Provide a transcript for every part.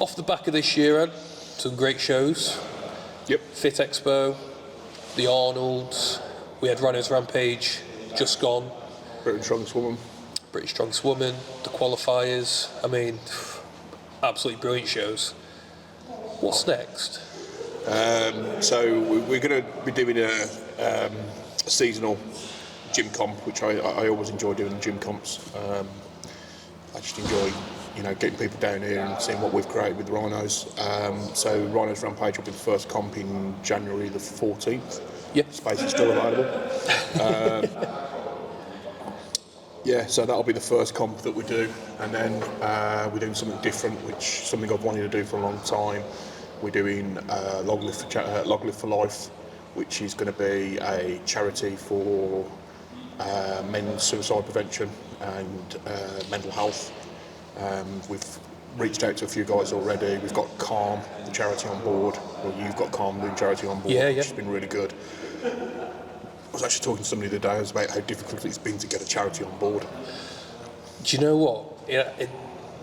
Off the back of this year, Ed, some great shows. Yep. Fit Expo, the Arnolds. We had Runners Rampage just gone. British Strongest Woman. British Strongest Woman, the qualifiers. I mean, absolutely brilliant shows. What's next? So we're going to be doing a seasonal gym comp, which I always enjoy doing the gym comps. I just enjoy, getting people down here and seeing what we've created with the Rhinos. So Rhinos Rampage will be the first comp in January the 14th. Yeah. Space is still available. So that'll be the first comp that we do, and then we're doing something different, something I've wanted to do for a long time. We're doing Log Live for Life, which is going to be a charity for men's suicide prevention and mental health. We've reached out to a few guys already. We've got Calm, the charity, on board. Well, you've got Calm, the charity, on board, which has been really good. I was actually talking to somebody today about how difficult it's been to get a charity on board. Do you know what?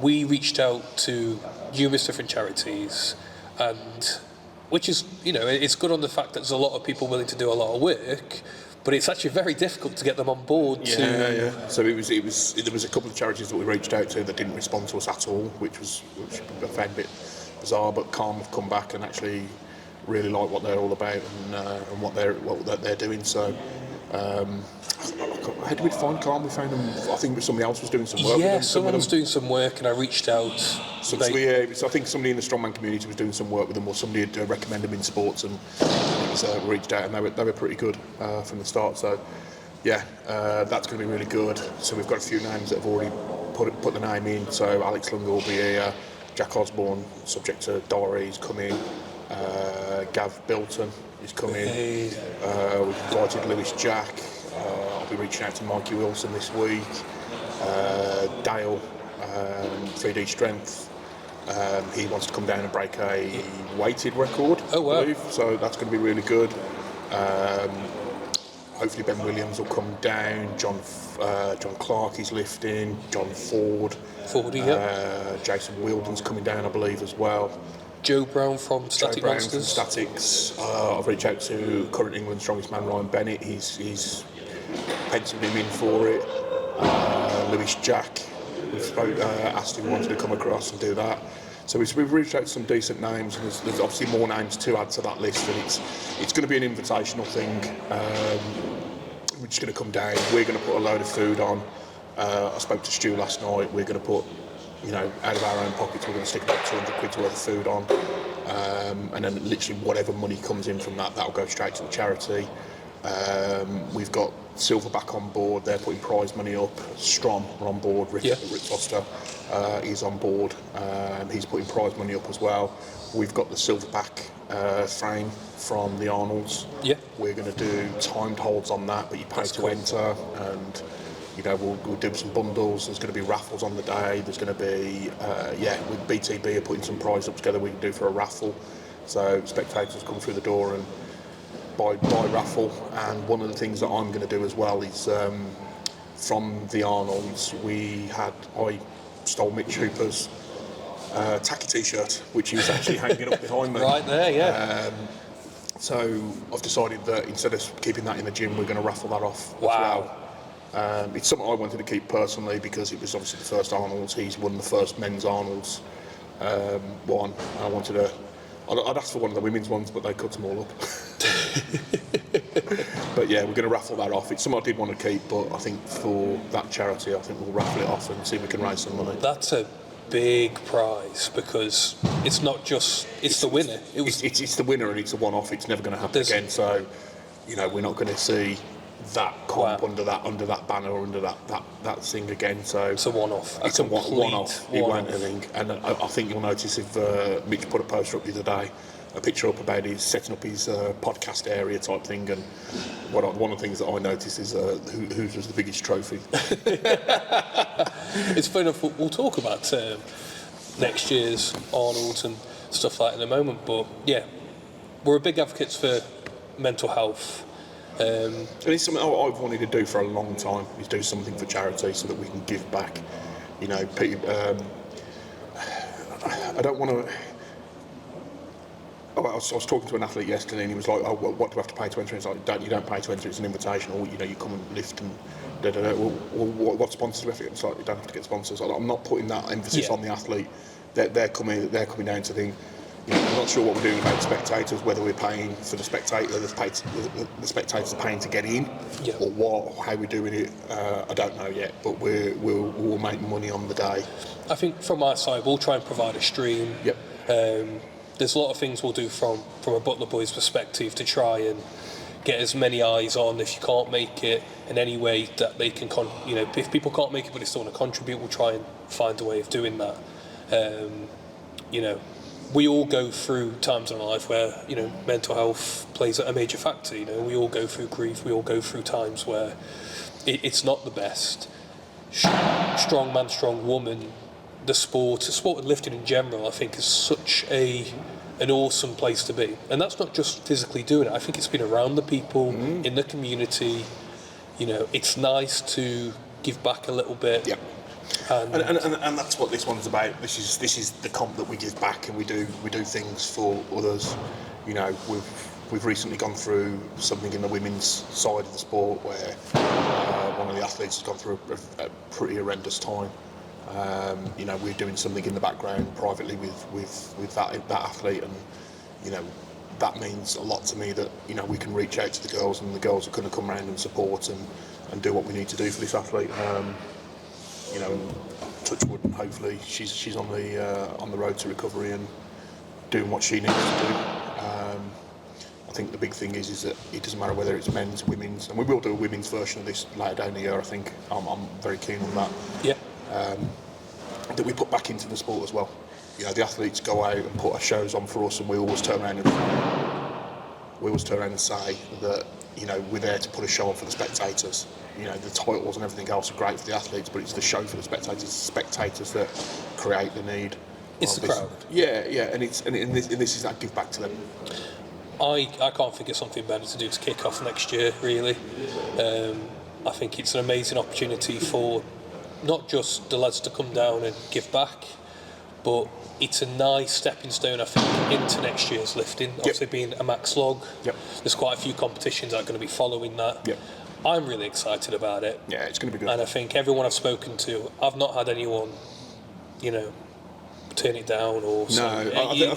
We reached out to numerous different charities, and which is, it's good on the fact that there's a lot of people willing to do a lot of work, but it's actually very difficult to get them on board. Yeah. So there was a couple of charities that we reached out to that didn't respond to us at all, which I found a bit bizarre. But Calm have come back and actually really like what they're all about and what they're doing. So how did we find Calm? We found them. I think somebody else was doing some work. Yeah, someone was doing some work, and I reached out. So I think somebody in the strongman community was doing some work with them, or somebody had recommended them in sports, and reached out, and they were pretty good from the start. So that's going to be really good. So we've got a few names that have already put the name in. So Alex Lunger will be here. Jack Osborne, subject to diaries, coming. Gav Bilton is coming. We've invited Lewis Jack. I'll be reaching out to Mikey Wilson this week. Dale, 3D Strength. He wants to come down and break a weighted record. Oh wow! I believe. So that's going to be really good. Hopefully Ben Williams will come down. John Clark is lifting. John Ford. Jason Wilden's coming down, I believe, as well. Joe Brown from Static Monsters. From Statics. I've reached out to current England strongest man Ryan Bennett. He's penciled him in for it. Lewis Jack. We've asked him if he wanted to come across and do that. So we've reached out to some decent names, and there's obviously more names to add to that list. And it's going to be an invitational thing. We're just going to come down. We're going to put a load of food on. I spoke to Stu last night. We're going to put, out of our own pockets, we're going to stick about 200 quid's worth of food on, and then literally whatever money comes in from that'll go straight to the charity. We've got Silverback on board. They're putting prize money up. Strom are on board. Rick Foster is on board. He's putting prize money up as well. We've got the Silverback frame from the Arnolds. Yeah. We're going to do timed holds on that, but you pay to enter, and we'll do some bundles. There's going to be raffles on the day. There's going to be with BTB are putting some prize up together we can do for a raffle. So spectators come through the door and buy raffle. And one of the things that I'm going to do as well is from the Arnolds, I stole Mitch Hooper's tacky t-shirt, which he was actually hanging up behind me. Right there, yeah. So I've decided that instead of keeping that in the gym, we're going to raffle that off as well. It's something I wanted to keep personally because it was obviously the first Arnolds. He's won the first men's Arnolds one. I'd asked for one of the women's ones, but they cut them all up. But yeah, we're going to raffle that off. It's something I did want to keep, but I think for that charity, I think we'll raffle it off and see if we can raise some money. That's a big prize because it's not just it's the winner. It's the winner, and it's a one-off. It's never going to happen again. So, we're not going to see that comp under that banner or under that thing again. So it's a one-off. It's a one-off. It won't, I think. And I think you'll notice if Mitch put a poster up the other day, a picture up about his setting up his podcast area type thing, and one of the things that I noticed is whose was the biggest trophy. It's funny enough, we'll talk about next year's Arnold and stuff like that in a moment, but yeah, we're big advocates for mental health. And it's something I've wanted to do for a long time, is do something for charity so that we can give back. I don't want to. I was talking to an athlete yesterday, and he was like, "Oh, well, what do I have to pay to enter?" It's like, you don't pay to enter. It's an invitation, or you come and lift and da da da. Well, what sponsors do we have to get? It's like, you don't have to get sponsors. I'm not putting that emphasis on the athlete. They're coming down to think. I'm not sure what we're doing about the spectators, whether we're paying for the the spectators are paying to get in, or how we're doing it. I don't know yet, but we'll make money on the day. I think from our side, we'll try and provide a stream. Yep. There's a lot of things we'll do from a Butler Boys perspective to try and get as many eyes on. If you can't make it in any way that they can, if people can't make it but they still want to contribute, we'll try and find a way of doing that. We all go through times in our life where mental health plays a major factor. We all go through grief. We all go through times where it's not the best. Strong man, strong woman. The sport and lifting in general, I think, is such an awesome place to be. And that's not just physically doing it. I think it's been around the people in the community. It's nice to give back a little bit. Yep. And that's what this one's about. This is the comp that we give back, and we do things for others. We've recently gone through something in the women's side of the sport where one of the athletes has gone through a pretty horrendous time. We're doing something in the background privately with that athlete, and that means a lot to me that we can reach out to the girls, and the girls are going to come around and support and do what we need to do for this athlete. Touch wood, and hopefully she's on the road to recovery and doing what she needs to do. I think the big thing is that it doesn't matter whether it's men's, women's, and we will do a women's version of this later down the year. I think I'm very keen on that. Yeah. That we put back into the sport as well. The athletes go out and put our shows on for us, and we always turn around and say that we're there to put a show on for the spectators. The titles and everything else are great for the athletes, but it's the show for the spectators. It's the spectators that create the need. It's the crowd. Yeah, and this is that give back to them. I can't think of something better to do to kick off next year, really. I think it's an amazing opportunity for not just the lads to come down and give back, but it's a nice stepping stone, I think, into next year's lifting. Obviously, being a max log, there's quite a few competitions that are going to be following that. Yep. I'm really excited about it. Yeah, it's going to be good. And I think everyone I've spoken to, I've not had anyone, turn it down or say,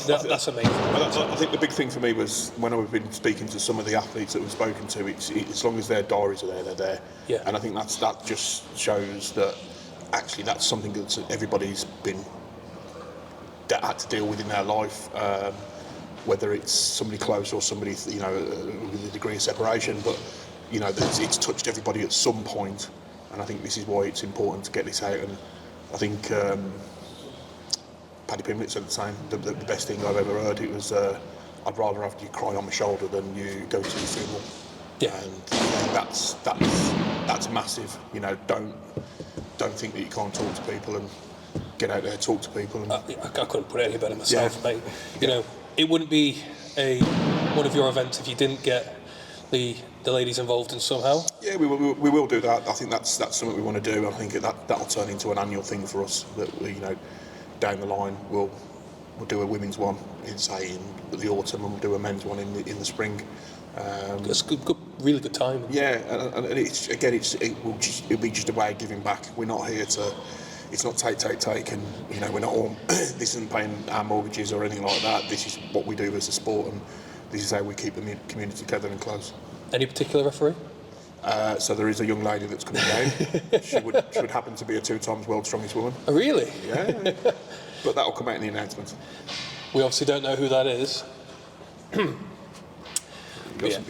that's amazing. I think the big thing for me was when I've been speaking to some of the athletes that we've spoken to, it's as long as their diaries are there, they're there. Yeah. And I think that just shows that actually that's something that everybody's had to deal with in their life, whether it's somebody close or somebody with a degree of separation, but it's touched everybody at some point, and I think this is why it's important to get this out. And I think Paddy Pimblett said the same. The best thing I've ever heard, it was I'd rather have you cry on my shoulder than you go to the funeral. Yeah. And that's massive. Don't think that you can't talk to people, and get out there, talk to people. And I couldn't put it any better myself, mate. It wouldn't be one of your events if you didn't get the ladies involved in somehow. Yeah, we will do that. I think that's something we want to do. I think that'll turn into an annual thing for us. That down the line we'll do a women's one in the autumn, and we'll do a men's one in the spring. It's a good, really good time. Yeah, and it'll be just a way of giving back. We're not here to. It's not take, and we're not all. This isn't paying our mortgages or anything like that. This is what we do as a sport, and this is how we keep the community together and close. Any particular referee? So there is a young lady that's coming down. She would happen to be a 2-time world's strongest woman. Oh, really? Yeah. But that'll come out in the announcement. We obviously don't know who that is. You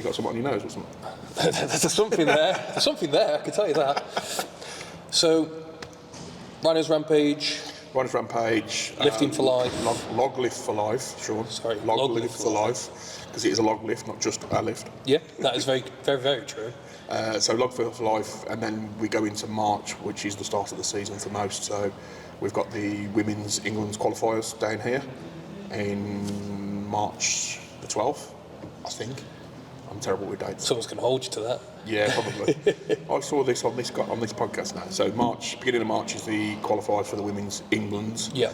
got someone on your nose or something? There's something there. There's something there, I can tell you that. So, Rhinos Rampage. Rhinos Rampage. Lifting for life. Log lift for life, Sean. Sorry, log lift for life. Because it is a log lift, not just a lift. Yeah, that is very, very, very true. So log for life, and then we go into March, which is the start of the season for most. So we've got the Women's England's qualifiers down here in March the 12th, I think. I'm terrible with dates. Someone's going to hold you to that. Yeah, probably. I saw this on this podcast now. So beginning of March is the qualifiers for the Women's England's. Yeah.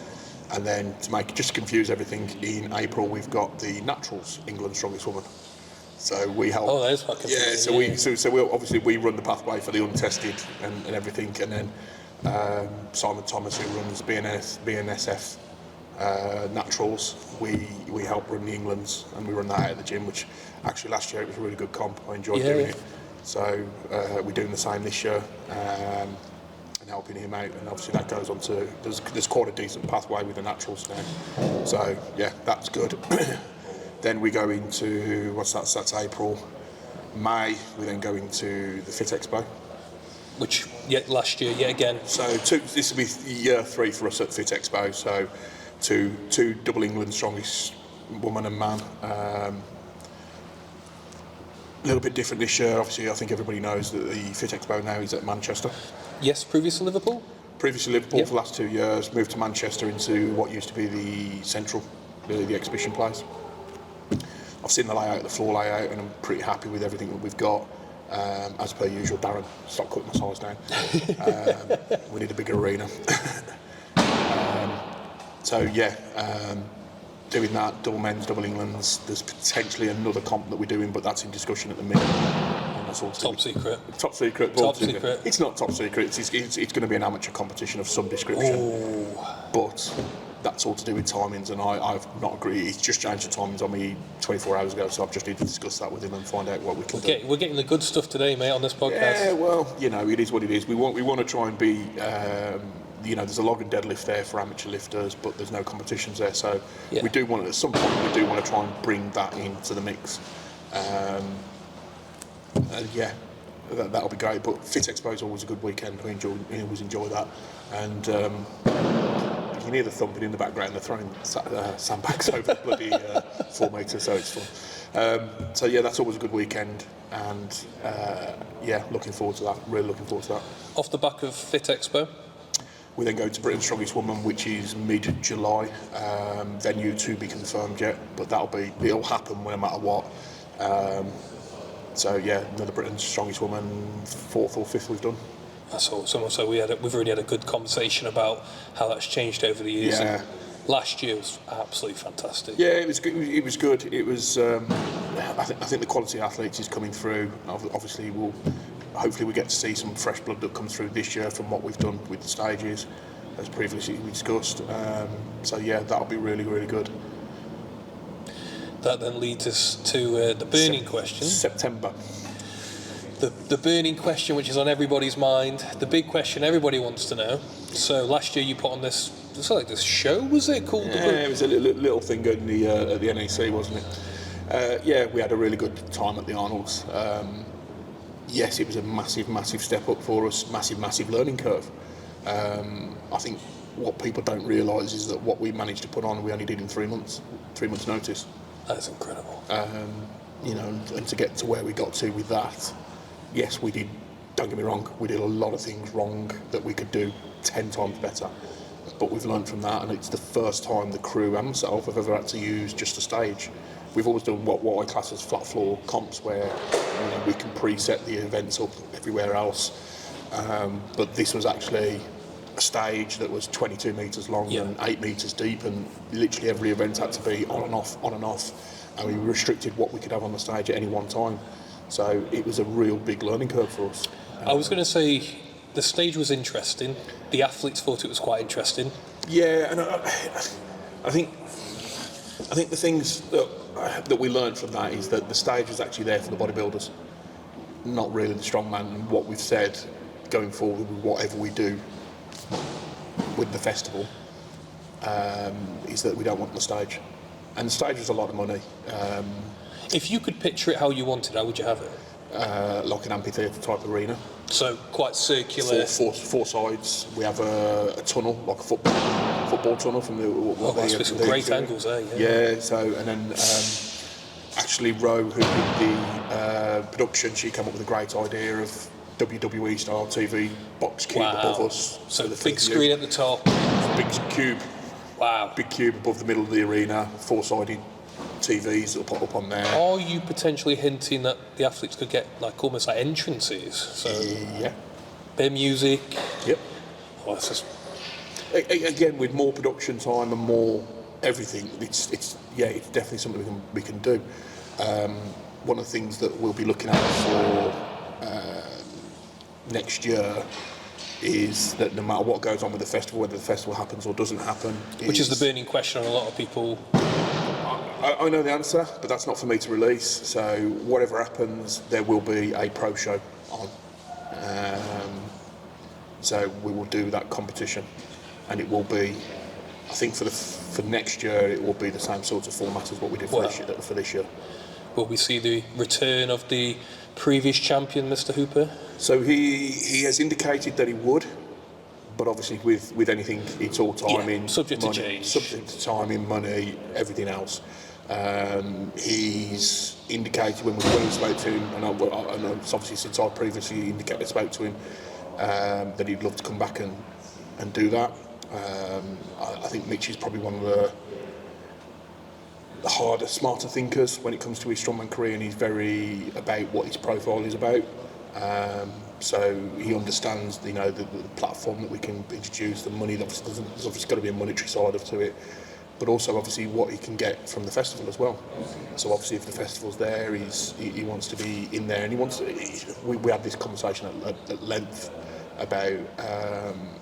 And then just to confuse everything, in April we've got the Naturals England's Strongest Woman. So we help. Oh, that is quite confusing. So we obviously we run the pathway for the untested and everything, and then Simon Thomas, who runs BNSF Naturals, we help run the England's, and we run that out of the gym. Which actually last year it was a really good comp. I enjoyed doing it. So we're doing the same this year. And helping him out, and obviously that goes on to there's quite a decent pathway with the Naturals now, so yeah, that's good. Then we go into that's April. May we then go into the Fit Expo, which last year yet again. So this will be year 3 for us at Fit Expo. So two double England strongest woman and man. A little bit different this year. Obviously, I think everybody knows that the Fit Expo now is at Manchester. Yes, previously Liverpool? Previously Liverpool for the last 2 years, moved to Manchester into what used to be the central, the exhibition place. I've seen the layout, the floor layout, and I'm pretty happy with everything that we've got. As per usual, Darren, stop cutting my size down. We need a bigger arena. Doing that, double men's, double England's. There's potentially another comp that we're doing, but that's in discussion at the minute. That's all top secret. Top secret. Top secret. It's not top secret. It's going to be an amateur competition of some description. Ooh. But that's all to do with timings, and I've not agreed. He's just changed the timings on me 24 hours ago, so I've just needed to discuss that with him and find out what we can do. We're getting the good stuff today, mate, on this podcast. Yeah, well, it is what it is. We want to try and be. There's a log and deadlift there for amateur lifters, but there's no competitions there. So we do want at some point we do want to try and bring that into the mix. That'll be great. But Fit Expo is always a good weekend. I always enjoy that. And you can hear the thumping in the background. They're throwing sandbags over the bloody 4 metres, so it's fun. That's always a good weekend. And looking forward to that. Really looking forward to that. Off the back of Fit Expo, we then go to Britain's Strongest Woman, which is mid-July. Venue to be confirmed yet, but it'll happen no matter what. Another Britain's Strongest Woman, 4th or 5th we've done. That's awesome. So we've already had a good conversation about how that's changed over the years. Yeah. And last year was absolutely fantastic. Yeah, it was good. It was good. It was. I think the quality of athletes is coming through. Obviously, hopefully we get to see some fresh blood that comes through this year from what we've done with the stages, as previously we discussed. That'll be really, really good. That then leads us to the burning question. September. The burning question, which is on everybody's mind, the big question everybody wants to know. So last year you put on this show, was it called? Yeah, it was a little thing at the NEC, wasn't it? We had a really good time at the Arnold's. Yes, it was a massive step up for us, massive learning curve. I think what people don't realise is that what we managed to put on, we only did in 3 months notice. That's incredible. And to get to where we got to with that, yes, we did. Don't get me wrong, we did a lot of things wrong that we could do 10 times better. But we've learned from that, and it's the first time the crew and myself have ever had to use just a stage. We've always done what I class as flat floor comps, where we can preset the events up everywhere else. But this was actually a stage that was 22 metres long and 8 metres deep, and literally every event had to be on and off, and we restricted what we could have on the stage at any one time. So it was a real big learning curve for us. I was going to say the stage was interesting. The athletes thought it was quite interesting. Yeah, and I think the things that we learned from that is that the stage was actually there for the bodybuilders, not really the strongman. And what we've said going forward with whatever we do with the festival is that we don't want the stage. And the stage was a lot of money. If you could picture it how you wanted, how would you have it? Like an amphitheatre type arena. So quite circular. Four sides. We have a tunnel, like a football tunnel from the. Some great angles there. Yeah. So and then actually Ro, who did the production, she came up with a great idea of WWE style TV box cube above us. So the big screen at the top. Big cube. Wow. Big cube above the middle of the arena. 4-sided TVs that'll pop up on there. Are you potentially hinting that the athletes could get almost like entrances? So yeah. their music. Yep. Oh, that's just... again, with more production time and more everything, it's definitely something we can do. One of the things that we'll be looking at for next year is that no matter what goes on with the festival, whether the festival happens or doesn't happen, which is the burning question on a lot of people. I know the answer, but that's not for me to release. So whatever happens, there will be a pro show on. So we will do that competition, and it will be, I think for next year, it will be the same sort of format as what we did for this year. Will we see the return of the previous champion, Mr. Hooper? So he has indicated that he would, but obviously with anything, it's all timing, subject money, to change, subject to timing, money, everything else. He's indicated when we spoke to him, and it's obviously since I previously spoke to him, that he'd love to come back and do that. I think Mitch is probably one of the harder, smarter thinkers when it comes to his strongman career, and he's very about what his profile is about. So he understands, the platform that we can introduce, the money. There's obviously got to be a monetary side to it, but also obviously what he can get from the festival as well. So obviously if the festival's there, he wants to be in there, and we had this conversation at length about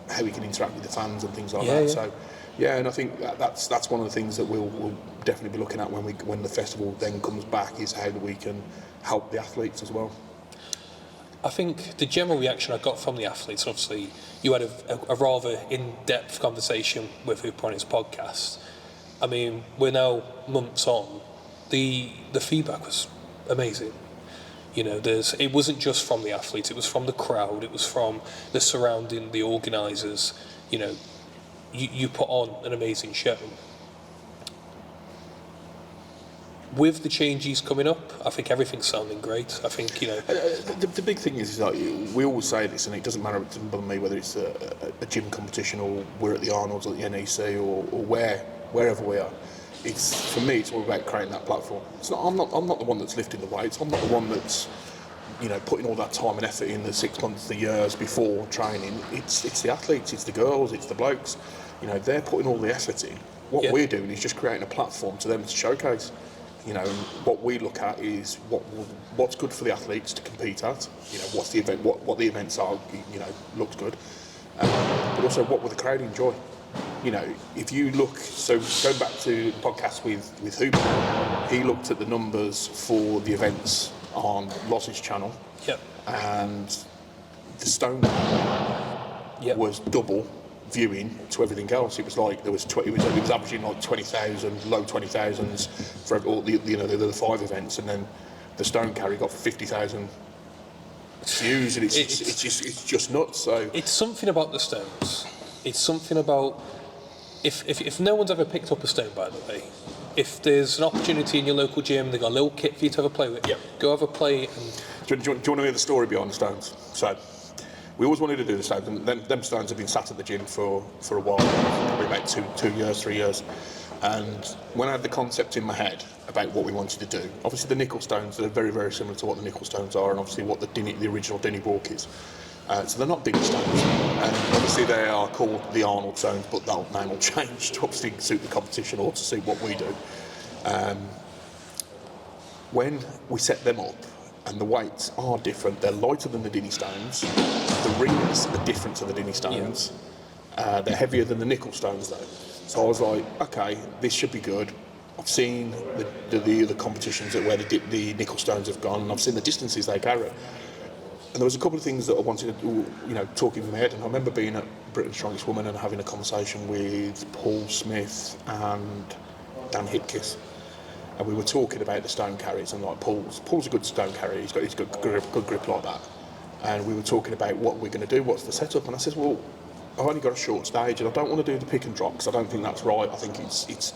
how he can interact with the fans and things like that. Yeah. So and I think that's one of the things that we'll definitely be looking at when the festival then comes back, is how we can help the athletes as well. I think the general reaction I got from the athletes, obviously you had a rather in-depth conversation with Hooper on his podcast. I mean, we're now months on. The feedback was amazing. It wasn't just from the athletes, it was from the crowd, it was from the surrounding, the organisers. You put on an amazing show. With the changes coming up, I think everything's sounding great. I think, The big thing is like, we always say this, and it doesn't matter to me whether it's a gym competition or we're at the Arnold's or the NEC or wherever we are. For me, it's all about creating that platform. I'm not the one that's lifting the weights. I'm not the one that's putting all that time and effort in the 6 months, the years before training. It's the athletes, it's the girls, it's the blokes. They're putting all the effort in. What we're doing is just creating a platform to them to showcase. What we look at is what's good for the athletes to compete at. What's the event, what the events are. Looks good, but also what will the crowd enjoy. If you look, so going back to the podcast with Hooper, he looked at the numbers for the events on Loss's channel, and the Stone was double viewing to everything else. It was like it was averaging like 20,000, low 20,000s for all the 5 events, and then the Stone Carry got 50,000 views, and it's just nuts. So it's something about the stones. It's something about if no one's ever picked up a stone, by the way, if there's an opportunity in your local gym, they've got a little kit for you to have a play with. Go have a play. Do you want to hear the story behind the stones? So we always wanted to do the stones, and them stones have been sat at the gym for a while, probably about 2 years, 3 years. And when I had the concept in my head about what we wanted to do, obviously the nickel stones are very, very similar to what the nickel stones are, and obviously what the original Dinny Walk is. So they're not Dinny stones, and obviously they are called the Arnold stones, but that name will change to obviously suit the competition or to suit what we do. When we set them up, and the weights are different, they're lighter than the Dinny stones, the rings are different to the Dinny stones, they're heavier than the nickel stones though. So I was like, okay, this should be good. I've seen the competitions where the nickel stones have gone, and I've seen the distances they carry. And there was a couple of things that I wanted to, talk in my head. And I remember being at Britain's Strongest Woman and having a conversation with Paul Smith and Dan Hipkiss. And we were talking about the stone carries, and like Paul's a good stone carrier. He's got good grip like that. And we were talking about what we're going to do, what's the setup. And I said, well, I've only got a short stage, and I don't want to do the pick and drop because I don't think that's right. I think it's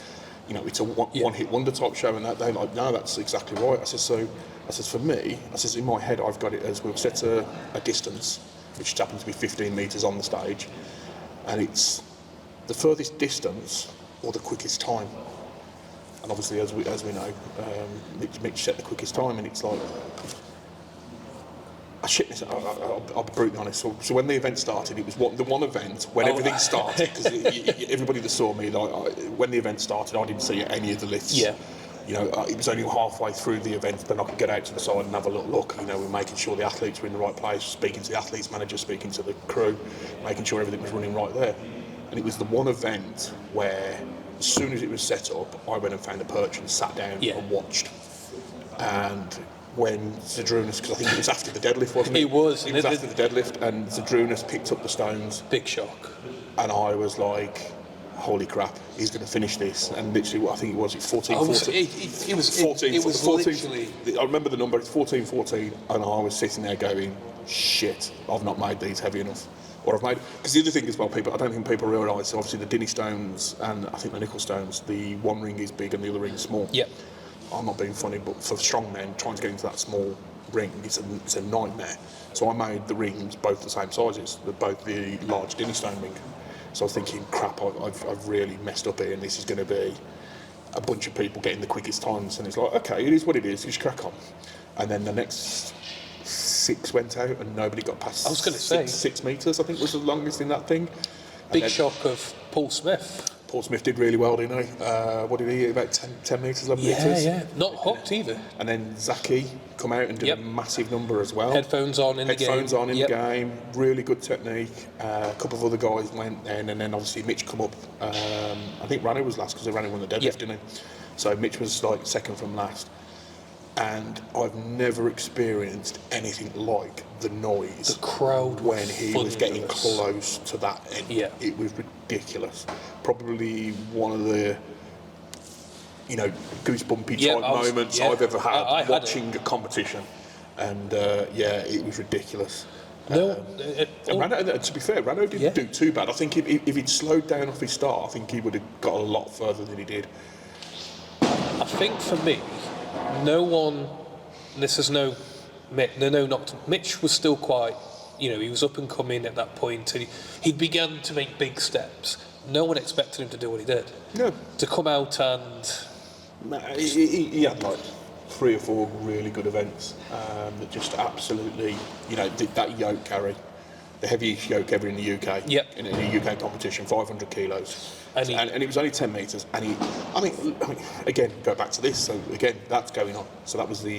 a one-hit wonder type show, and they're like, no, that's exactly right. I said, for me, in my head, I've got it as we'll set a distance, which happens to be 15 metres on the stage, and it's the furthest distance or the quickest time. And obviously, as we know, Mitch set the quickest time, and it's like I'll be brutally honest. So when the event started, it was the one event when everything started, because everybody that saw me, when the event started, I didn't see any of the lifts. Yeah. You know, it was only halfway through the event, then I could get out to the side and have a little look. You know, we're making sure the athletes were in the right place, speaking to the athletes manager, speaking to the crew, making sure everything was running right there. And it was the one event where, as soon as it was set up, I went and found a perch and sat down and watched. And when Zadrunas, because I think it was after the deadlift, wasn't it? It was. It was after the deadlift, and Zadrunas picked up the stones. Big shock. And I was like, holy crap, he's going to finish this. And literally, what I think it was, 14, 14. It was 14, literally... I remember the number, it's 14, 14, and I was sitting there going, shit, I've not made these heavy enough. Or I've made... Because the other thing as well, I don't think people realise, obviously the Dinny stones and I think the nickel stones, the one ring is big and the other ring is small. Yep. I'm not being funny, but for strong men, trying to get into that small ring, it's a nightmare. So I made the rings both the same sizes, both the large Dinny stone ring. So I was thinking, crap, I've really messed up here, and this is going to be a bunch of people getting the quickest times. And it's like, okay, it is what it is, just crack on. And then the next 6 went out, and nobody got past. I was going to say 6 metres, I think was the longest in that thing. Big shock of Paul Smith. Paul Smith did really well, didn't he? What did he get? About 10 metres, 11 metres? Yeah. Not hooked either. And then Zaki come out and did a massive number as well. Headphones on in the game. Headphones on in the game. Really good technique. A couple of other guys went then, and then obviously Mitch come up. I think Rano was last, because Rano won the deadlift, didn't he? So Mitch was like second from last. And I've never experienced anything like the noise. The crowd when he was getting close to that end. Yeah. It was ridiculous. Probably one of the, goosebumpy type moments I've ever had watching a competition. And it was ridiculous. No, Rano, to be fair, Rano didn't do too bad. I think if he'd slowed down off his start, I think he would have got a lot further than he did. I think for me, no one. This is no, not Mitch was still quite. He was up and coming at that point, and he'd begun to make big steps. No one expected him to do what he did. No. To come out and. He had like 3 or 4 really good events that just absolutely, that yoke carry, the heaviest yoke ever in the UK. Yep. In a UK competition, 500 kilos. And it was only 10 metres. And I mean, again, go back to this. So again, that's going on. So that was the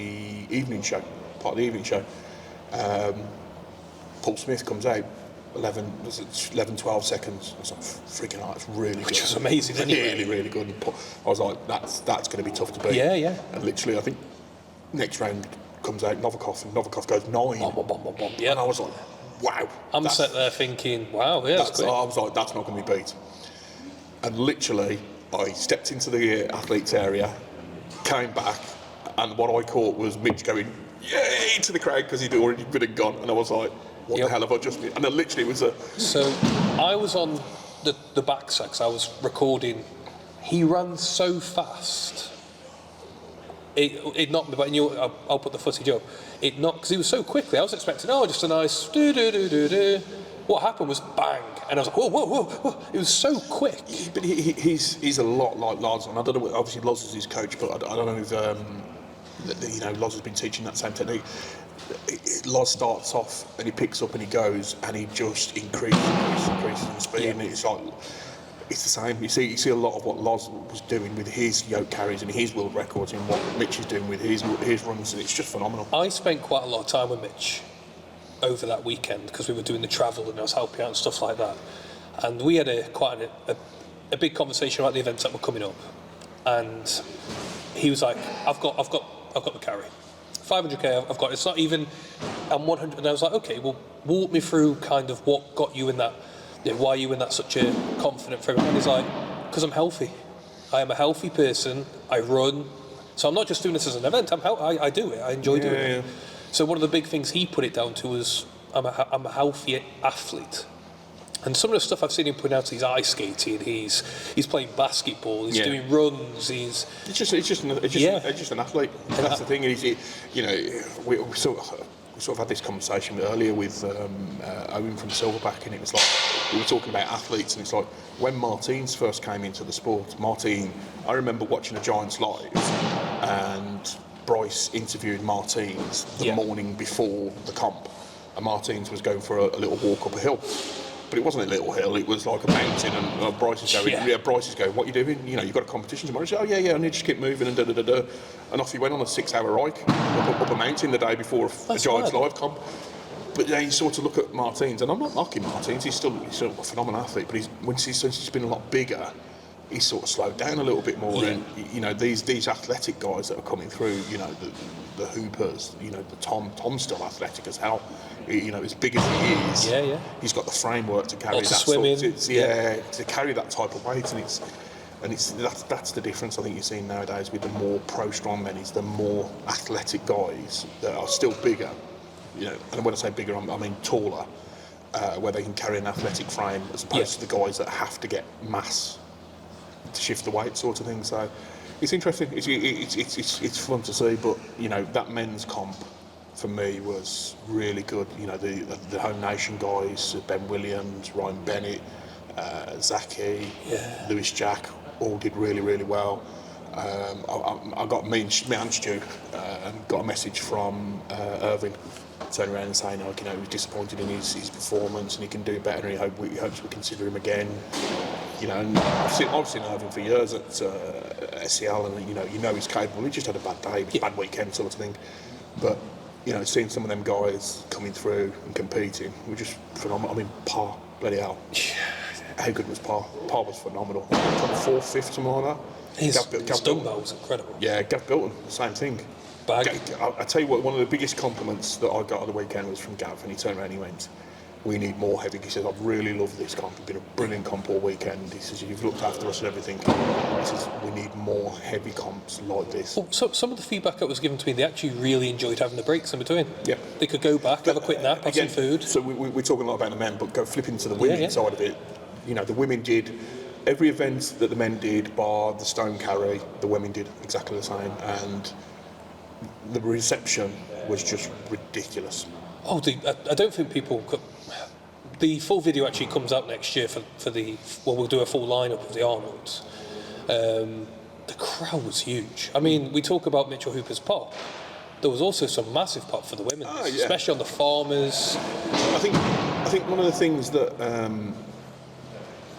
evening show, part of the evening show. Paul Smith comes out, 11, 12 seconds. I was like, freaking hell, that's really good. Which was amazing anyway. Really, really good. And I was like, that's going to be tough to beat. Yeah. And literally, I think, next round comes out Novikov, and Novikov goes 9. Yep. And I was like, wow. I'm sat there thinking, wow, yeah, that's quick. I was like, that's not going to be beat. And literally, I stepped into the athletes area, came back, and what I caught was Mitch going, yay, to the crowd, because he'd already been and gone. And I was like, what the hell have I just did? And then literally it was a... So I was on the backside, because I was recording. He ran so fast. It knocked me, but I'll put the footage up. It knocked, because he was so quickly. I was expecting, just a nice do-do-do-do-do. What happened was bang, and I was like, whoa. It was so quick. But he's a lot like Loz, and I don't know, obviously Loz is his coach, but I don't know if, Loz has been teaching that same technique. Loz starts off, and he picks up and he goes, and he just increases in speed, and it's like, it's the same. You see a lot of what Loz was doing with his yoke carries and his world records, and what Mitch is doing with his runs, and it's just phenomenal. I spent quite a lot of time with Mitch over that weekend, because we were doing the travel and I was helping out and stuff like that, and we had quite a big conversation about the events that were coming up, and he was like, I've got the carry, 500k I've got, it's not even, I'm 100, and I was like, okay, well, walk me through kind of what got you in that, why are you in that such a confident frame? And he's like, because I'm healthy, I am a healthy person, I run, so I'm not just doing this as an event, I do it, I enjoy doing it. So one of the big things he put it down to was, I'm a healthy athlete. And some of the stuff I've seen him put out, he's ice skating, he's playing basketball, he's doing runs, It's just an athlete. That's the thing. We sort of had this conversation earlier with Owen from Silverback, and it was like, we were talking about athletes, and it's like, when Martins first came into the sport, I remember watching the Giants live, and Bryce interviewed Martins the Yeah. morning before the comp, and Martins was going for a little walk up a hill. But it wasn't a little hill, it was like a mountain, and Bryce is going, Bryce is going, what are you doing? You know, you've got a competition tomorrow. He said, oh yeah, I need to just keep moving, and da-da-da-da. And off he went on a 6-hour hike up a mountain the day before a Giants Live comp. But yeah, you sort of look at Martins, and I'm not knocking Martins, he's still a phenomenal athlete, but since he's been a lot bigger, he's sort of slowed down a little bit more. And, you know, these athletic guys that are coming through, you know, the hoopers, you know, Tom's still athletic as hell. You know, as big as he is, he's got the framework to carry swimming. To carry that type of weight, and that's the difference I think you're seeing nowadays with the more pro strongmen. Is the more athletic guys that are still bigger, you know, and when I say bigger, I mean taller, where they can carry an athletic frame as opposed to the guys that have to get mass to shift the weight, sort of thing. So it's interesting. It's fun to see, but you know, that men's comp for me was really good. You know, the Home Nation guys, Ben Williams, Ryan Bennett, Zaki, Lewis Jack, all did really, really well. I got me and Stu got a message from Irving turning around and saying, like, you know, he was disappointed in his performance and he can do better, and he hopes we consider him again. You know, and I've seen Irving for years at SCL, and you know he's capable. He just had a bad day, a bad weekend, sort of thing. But you know, seeing some of them guys coming through and competing were just phenomenal. I mean, Parr, bloody hell. How good was Parr? Parr was phenomenal. Fourth, fifth, something like that. His dumbbell was incredible. Yeah, Gav Bilton, the same thing. I tell you what, one of the biggest compliments that I got on the weekend was from Gav, and he turned around and he went, we need more heavy. He says, I've really loved this comp. It's been a brilliant comp all weekend. He says, you've looked after us and everything. He says, we need more heavy comps like this. Well, so some of the feedback that was given to me, they actually really enjoyed having the breaks in between. Yeah. They could go back, have a quick nap, have some food. So we're talking a lot about the men, but go flip into the women side of it. You know, the women did every event that the men did, bar the stone carry, the women did exactly the same. And the reception was just ridiculous. Oh, I don't think people could. The full video actually comes out next year for the. Well, we'll do a full lineup of the Arnolds. The crowd was huge. I mean, we talk about Mitchell Hooper's pop. There was also some massive pop for the women, especially on the farmers. I think one of the things that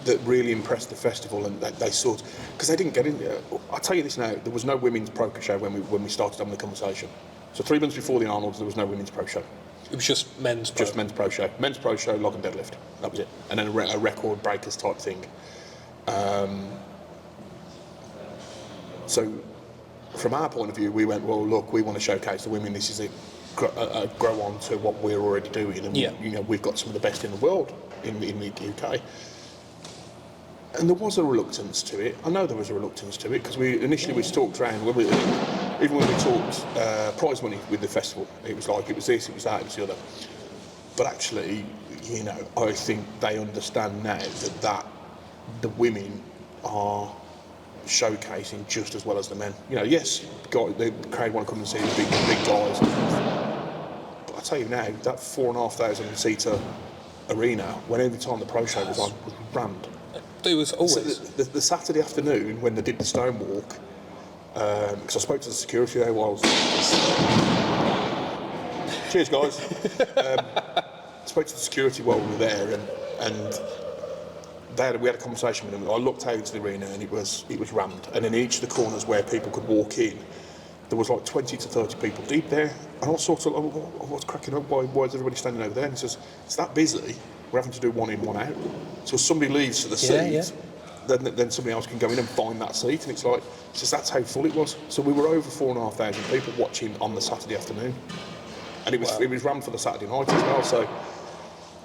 that really impressed the festival, and they sort, because they didn't get in there. I'll tell you this now: there was no women's pro show when we started having the conversation. So 3 months before the Arnolds, there was no women's pro show. It was just men's pro. Just men's pro show. Men's pro show, log and deadlift. That was it. And then a record breakers type thing. So from our point of view, we went, well, look, we want to showcase the women. This is a grow on to what we're already doing. And, you know, we've got some of the best in the world in the UK. And there was a reluctance to it. I know there was a reluctance to it because initially we talked around, even when we talked prize money with the festival, it was like, it was this, it was that, it was the other. But actually, you know, I think they understand now that the women are showcasing just as well as the men. You know, yes, the crowd want to come and see the big guys. But I tell you now, that 4,500 seater arena, when every time the pro show was on, was rammed. It was always. So the Saturday afternoon when they did the stone walk, because I spoke to the security there while I was. Cheers, guys. Spoke to the security while we were there, and we had a conversation with them. I looked out into the arena and it was rammed, and in each of the corners where people could walk in, there was like 20 to 30 people deep there. And I was sort of, what's cracking up? Why is everybody standing over there? And he says, it's that busy. We're having to do one in, one out. So if somebody leaves for the seat, then somebody else can go in and find that seat. And it's like, he says, that's how full it was. So we were over 4,500 people watching on the Saturday afternoon. And it was rammed for the Saturday night as well. So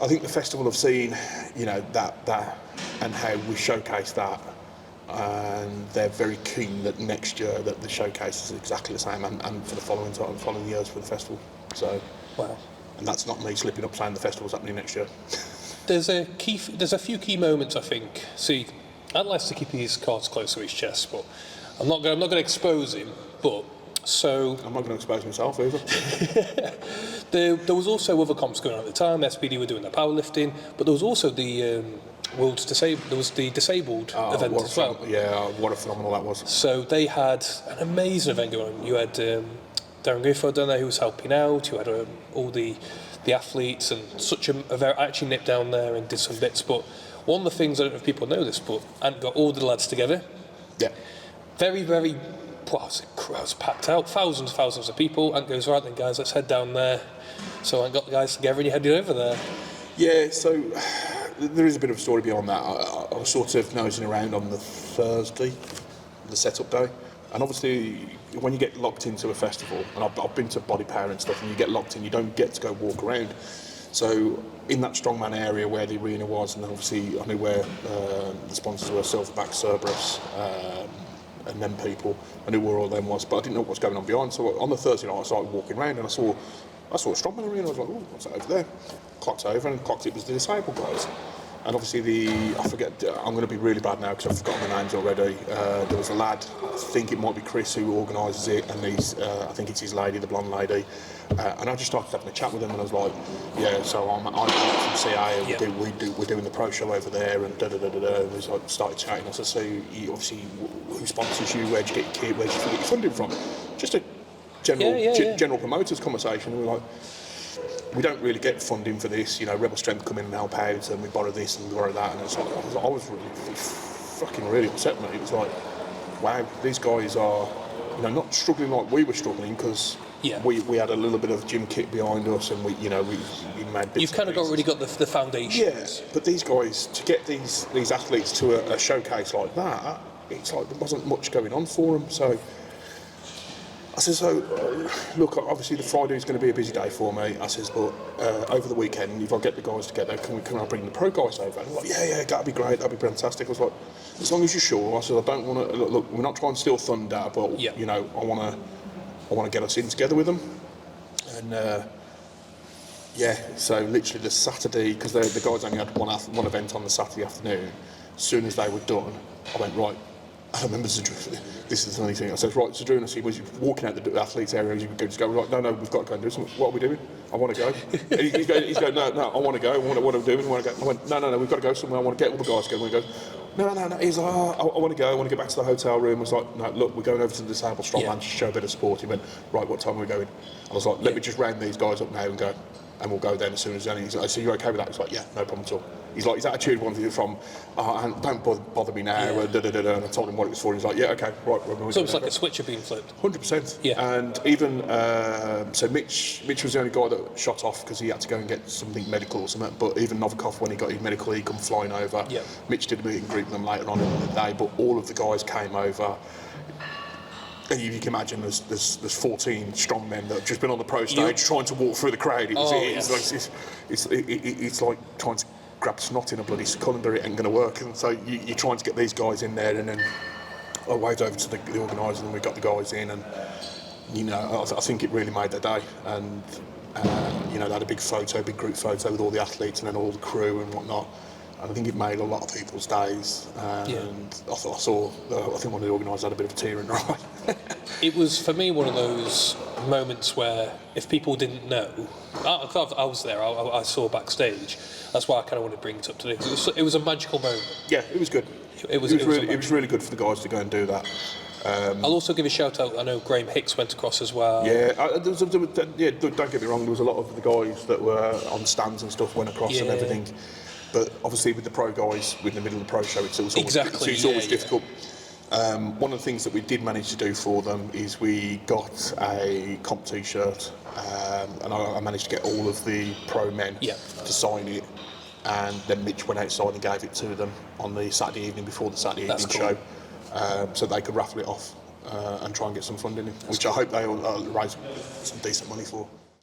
I think the festival have seen, you know, that and how we showcase that. And they're very keen that next year that the showcase is exactly the same and for the following years for the festival. So, and that's not me slipping up saying the festival's happening next year. There's a few key moments, I think. See, Ant likes to keep his cards close to his chest, but I'm not going to expose him. But so I'm not going to expose myself either. there was also other comps going on at the time. SPD were doing their powerlifting, but there was also the disabled event as well. Yeah, what a phenomenal that was. So they had an amazing event going on. You had Darren Griffo down there who was helping out. You had all the athletes and such a very. I actually nipped down there and did some bits. But one of the things, I don't know if people know this, but Ant got all the lads together. Yeah. Very, very. Well, it was packed out, thousands of people. Ant goes, right then, guys, let's head down there. So I got the guys together and you headed over there. Yeah, so there is a bit of a story behind that. I was sort of nosing around on the Thursday, the setup day, and obviously when you get locked into a festival, and I've been to Body Power and stuff, and you get locked in, you don't get to go walk around. So in that strongman area where the arena was, and obviously I knew where the sponsors were, Silverback, Cerberus, and them people, I knew where all them was, but I didn't know what was going on behind. So on the Thursday night I started walking around and I saw a strongman arena. I was like, oh, what's that over there? Clocked over and clocked it was the disabled guys. And obviously I'm going to be really bad now because I've forgotten the names already. There was a lad, I think it might be Chris, who organises it, and I think it's his lady, the blonde lady. And I just started having a chat with him, and I was like, yeah, so I'm from CA, and we're doing the pro show over there, and da-da-da-da-da. And we started chatting. I said, so obviously, who sponsors you? Where'd you get your kit? Where'd you get your funding from? Just a general promoters conversation. And we were like, we don't really get funding for this, Rebel Strength come in and help out, and we borrow this and we borrow that, and it's like, I was really upset, mate. It was like, wow, these guys are, not struggling like we were struggling, because we had a little bit of gym kit behind us, and we made bits. You've kind of already got the foundations. Yeah, but these guys, to get these athletes to a showcase like that, it's like there wasn't much going on for them, so I said, look, obviously the Friday is going to be a busy day for me. I says, but over the weekend, if I get the guys together, can I bring the pro guys over? And I'm like, yeah, that'd be great, that'd be fantastic. I was like, as long as you're sure. I said, I don't want to, look, we're not trying to steal thunder, but, I want to get us in together with them. And, so literally the Saturday, because the guys only had one event on the Saturday afternoon, as soon as they were done, I went, right, I remember Zadruna, this is the funny thing, I said, right, Zadruna, see, was you walking out the athletes area, you go, just go, right, no, we've got to go and do something. What are we doing? I want to go. And he's going, no, I want to go, what are we doing? I want to go. I went, no, we've got to go somewhere, I want to get all the guys together. And he goes, no, he's like, I want to go, I want to get back to the hotel room. I was like, no, look, we're going over to the disabled strongman to show a bit of sport. He went, right, what time are we going? I was like, let me just round these guys up now and go, and we'll go then as soon as any. He's like, so you're okay with that? He's like, yeah, no problem at all. He's like, his attitude wanted it from, don't bother me now, and I told him what it was for, and he's like, yeah, okay, right. So it's like a switch had been flipped. 100%. Yeah. And even, so Mitch was the only guy that shot off because he had to go and get something medical or something, but even Novikov, when he got his medical, he come flying over. Yeah. Mitch did a meet and greet with them later on in the day, but all of the guys came over. And you can imagine there's 14 strong men that have just been on the pro stage trying to walk through the crowd. It's like trying to grab snot in a bloody colander. It ain't going to work. And so you're trying to get these guys in there, and then I waved over to the organisers, and we got the guys in, and I think it really made their day. And they had a big group photo with all the athletes and then all the crew and whatnot. And I think it made a lot of people's days. And I think one of the organisers had a bit of a tear in their eye. It was, for me, one of those moments where if people didn't know, I was there, I saw backstage. That's why I kind of wanted to bring it up today. It was a magical moment. Yeah, it was good. It was really good for the guys to go and do that. I'll also give a shout out. I know Graham Hicks went across as well. Yeah, don't get me wrong. There was a lot of the guys that were on stands and stuff went across and everything. But obviously, with the pro guys, in the middle of the pro show, it's always difficult. One of the things that we did manage to do for them is we got a comp T-shirt, and I managed to get all of the pro men to sign it. And then Mitch went outside and gave it to them on the Saturday evening before the Saturday evening show, so they could raffle it off and try and get some funding, which I hope they'll raise some decent money for.